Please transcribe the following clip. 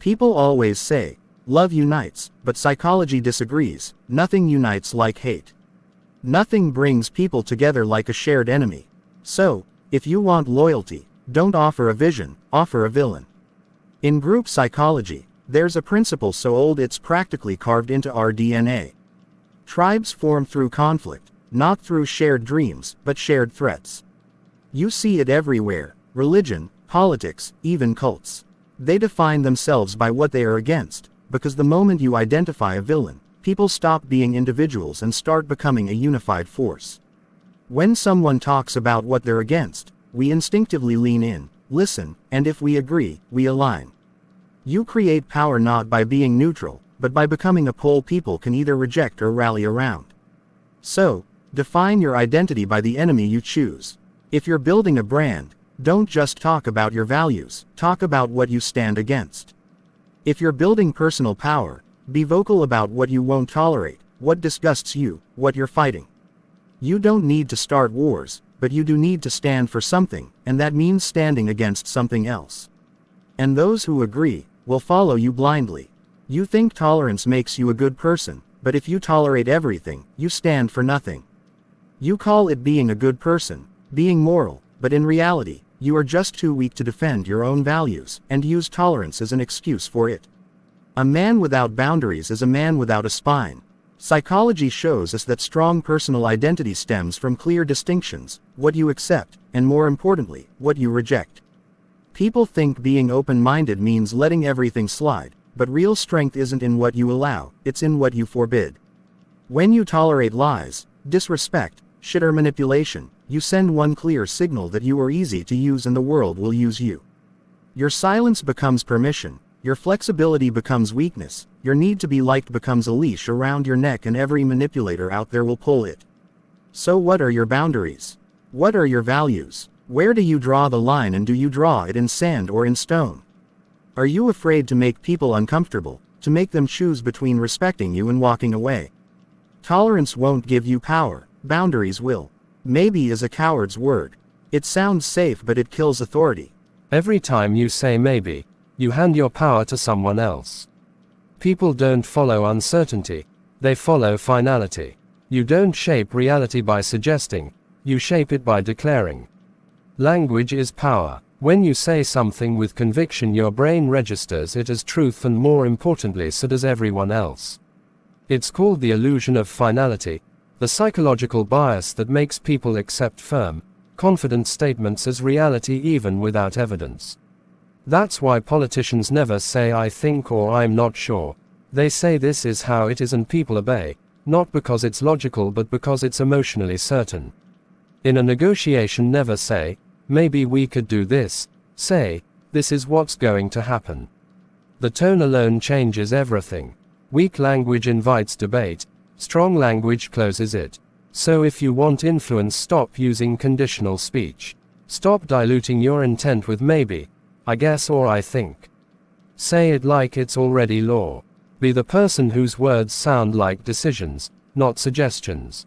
People always say, love unites, but psychology disagrees. Nothing unites like hate. Nothing brings people together like a shared enemy. So, if you want loyalty, don't offer a vision, offer a villain. In group psychology, there's a principle so old it's practically carved into our DNA. Tribes form through conflict, not through shared dreams, but shared threats. You see it everywhere: religion, politics, even cults. They define themselves by what they are against, because the moment you identify a villain, people stop being individuals and start becoming a unified force. When someone talks about what they're against, we instinctively lean in, listen, and if we agree, we align. You create power not by being neutral, but by becoming a pole people can either reject or rally around. So, define your identity by the enemy you choose. If you're building a brand, don't just talk about your values, talk about what you stand against. If you're building personal power, be vocal about what you won't tolerate, what disgusts you, what you're fighting. You don't need to start wars, but you do need to stand for something, and that means standing against something else. And those who agree will follow you blindly. You think tolerance makes you a good person, but if you tolerate everything, you stand for nothing. You call it being a good person, being moral, but in reality, you are just too weak to defend your own values, and use tolerance as an excuse for it. A man without boundaries is a man without a spine. Psychology shows us that strong personal identity stems from clear distinctions: what you accept, and more importantly, what you reject. People think being open-minded means letting everything slide, but real strength isn't in what you allow, it's in what you forbid. When you tolerate lies, disrespect, shit or manipulation, you send one clear signal that you are easy to use and the world will use you. Your silence becomes permission, your flexibility becomes weakness, your need to be liked becomes a leash around your neck, and every manipulator out there will pull it. So what are your boundaries? What are your values? Where do you draw the line, and do you draw it in sand or in stone? Are you afraid to make people uncomfortable, to make them choose between respecting you and walking away? Tolerance won't give you power, boundaries will. Maybe is a coward's word. It sounds safe, but it kills authority. Every time you say maybe, you hand your power to someone else. People don't follow uncertainty, they follow finality. You don't shape reality by suggesting, you shape it by declaring. Language is power. When you say something with conviction, your brain registers it as truth, and more importantly, so does everyone else. It's called the illusion of finality, the psychological bias that makes people accept firm, confident statements as reality even without evidence. That's why politicians never say "I think" or "I'm not sure." They say "this is how it is," and people obey, not because it's logical but because it's emotionally certain. In a negotiation, never say, "Maybe we could do this." Say, "This is what's going to happen." The tone alone changes everything. Weak language invites debate, strong language closes it. So if you want influence, stop using conditional speech. Stop diluting your intent with maybe, I guess, or I think. Say it like it's already law. Be the person whose words sound like decisions, not suggestions.